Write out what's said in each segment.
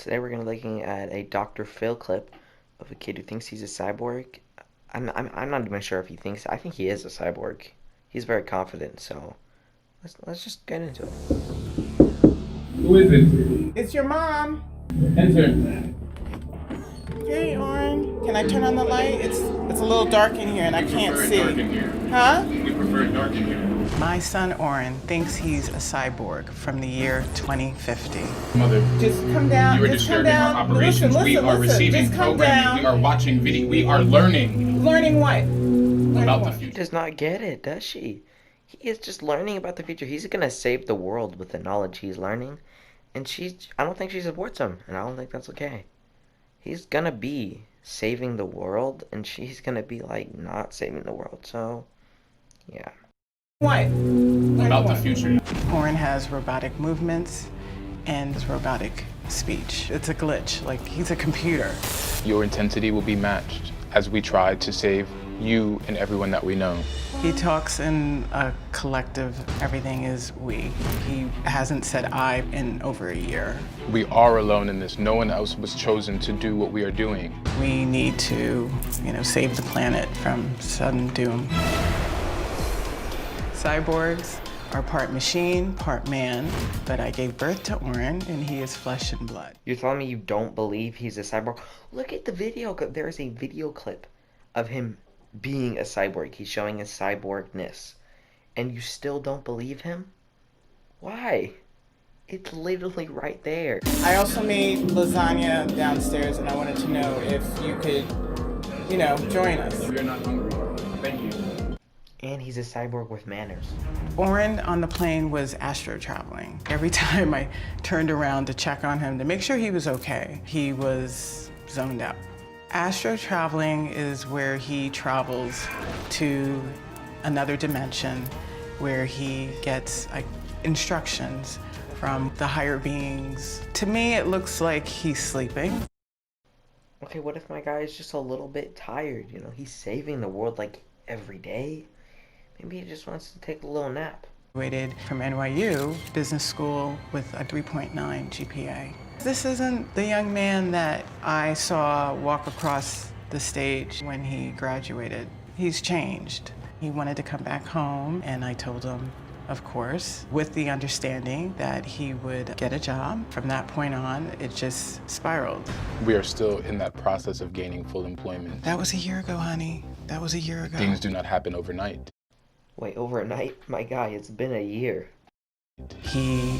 Today we're gonna be looking at a Dr.Phil clip of a kid who thinks he's a cyborg. I'm not even sure if he thinks. I think he is a cyborg. He's very confident. So let's just get into it. Who is it? It's your mom. Enter. Hey, Oren. Can I turn on the light? It's a little dark in here and I can't see. Dark in here. Huh? We prefer it dark in here. My son Oren thinks he's a cyborg from the year 2050. Mother, Just come down. you are Just come disturbing down. our operations. Listen, we are receiving just come programming. down. We are watching video. We are learning Learning what? Learning about the what? She future. does not get it, does she? He is just learning about the future. He's gonna save the world with the knowledge he's learning, and I don't think she supports him, and I don't think that's okay. He's gonna be saving the world, and she's gonna be like not saving the world. So, yeah. What? Learning About the what? future. Oren has robotic movements and robotic speech. It's a glitch. Like he's a computer. Your intensity will be matched as we try to save you and everyone that we know. He talks in a collective, everything is we. He hasn't said I in over a year. We are alone in this. No one else was chosen to do what we are doing. We need to, save the planet from sudden doom. Cyborgs are part machine, part man, but I gave birth to Oren and he is flesh and blood. You're telling me you don't believe he's a cyborg? Look at the video. There's a video clip of him being a cyborg. He's showing his cyborgness. And you still don't believe him? Why? It's literally right there. I also made lasagna downstairs and I wanted to know if you could, join us. We are not hungry. Thank you. And he's a cyborg with manners. Oren on the plane was astro traveling. Every time I turned around to check on him to make sure he was okay, he was zoned out. Astro traveling is where he travels to another dimension where he gets instructions from the higher beings. To me, it looks like he's sleeping. Okay, what if my guy is just a little bit tired? He's saving the world like every day. Maybe he just wants to take a little nap. Graduated from NYU Business School with a 3.9 GPA. This isn't the young man that I saw walk across the stage when he graduated. He's changed. He wanted to come back home, and I told him, of course, with the understanding that he would get a job. From that point on, it just spiraled. We are still in that process of gaining full employment. That was a year ago, honey. That was a year ago. Things do not happen overnight. Wait, overnight? My guy, it's been a year. He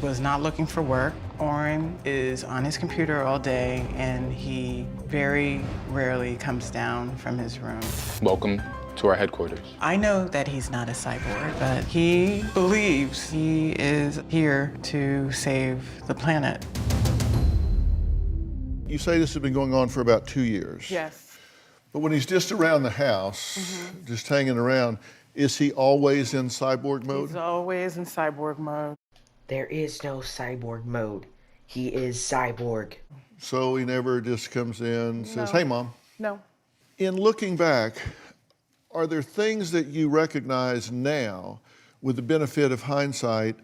was not looking for work. Oren is on his computer all day, and he very rarely comes down from his room. Welcome to our headquarters. I know that he's not a cyborg, but he believes he is here to save the planet. You say this has been going on for about 2 years. Yes. But when he's just around the house, just hanging around, is he always in cyborg mode? He's always in cyborg mode. There is no cyborg mode. He is cyborg. So he never just comes in and says, No. hey, Mom. No. In looking back, are there things that you recognize now with the benefit of hindsight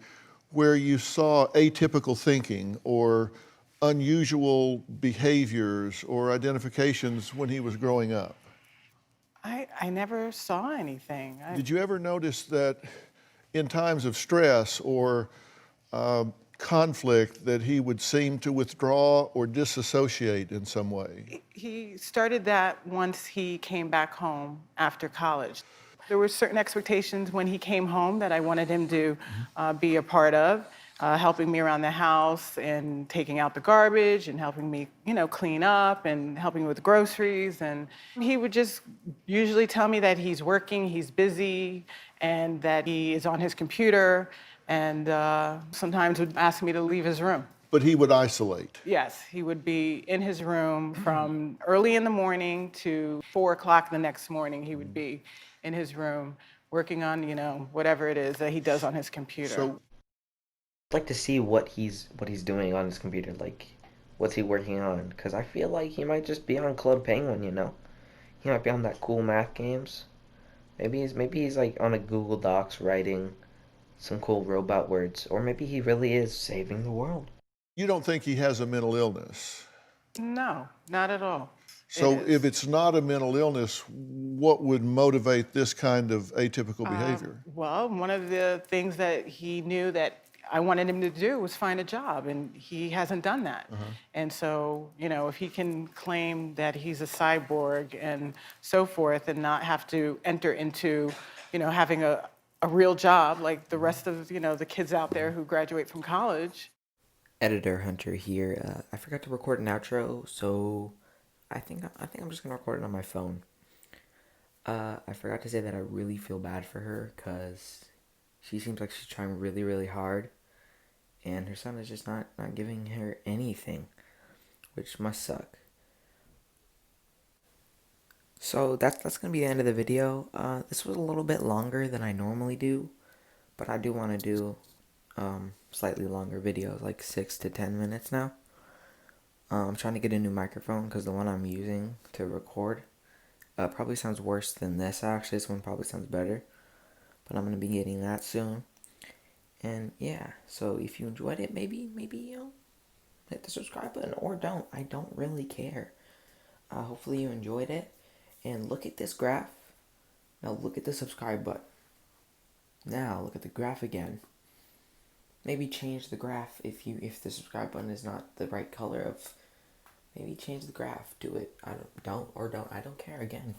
where you saw atypical thinking or unusual behaviors or identifications when he was growing up? I never saw anything. Did you ever notice that in times of stress or conflict that he would seem to withdraw or disassociate in some way? He started that once he came back home after college. There were certain expectations when he came home that I wanted him to be a part of, helping me around the house and taking out the garbage and helping me, clean up and helping with groceries. And he would just usually tell me that he's working, he's busy, and that he is on his computer, and sometimes would ask me to leave his room. But he would isolate. Yes, he would be in his room from early in the morning to 4 o'clock the next morning. He would be in his room working on, whatever it is that he does on his computer. So I'd like to see what he's doing on his computer. Like, what's he working on? Because I feel like he might just be on Club Penguin, He might be on that cool math games. Maybe he's like on a Google Docs writing some cool robot words. Or maybe he really is saving the world. You don't think he has a mental illness? No, not at all. So if it's not a mental illness, what would motivate this kind of atypical behavior? Well, one of the things that he knew that I wanted him to do was find a job, and he hasn't done that. And so, if he can claim that he's a cyborg and so forth and not have to enter into, having a real job like the rest of, the kids out there who graduate from college. Editor Hunter here. I forgot to record an outro, so I think I'm just gonna record it on my phone. I forgot to say that I really feel bad for her because she seems like she's trying really, really hard, and her son is just not giving her anything, which must suck. So that's gonna be the end of the video. This was a little bit longer than I normally do, but I do want to do slightly longer videos, like 6 to 10 minutes now. I'm trying to get a new microphone because the one I'm using to record probably sounds worse than this. Actually, this one probably sounds better, but I'm gonna be getting that soon. And yeah, so if you enjoyed it, maybe hit the subscribe button or don't. I don't really care. Hopefully you enjoyed it. And look at this graph. Now look at the subscribe button. Now look at the graph again. Maybe change the graph if the subscribe button is not the right color of. Maybe change the graph. Do it. I don't care again.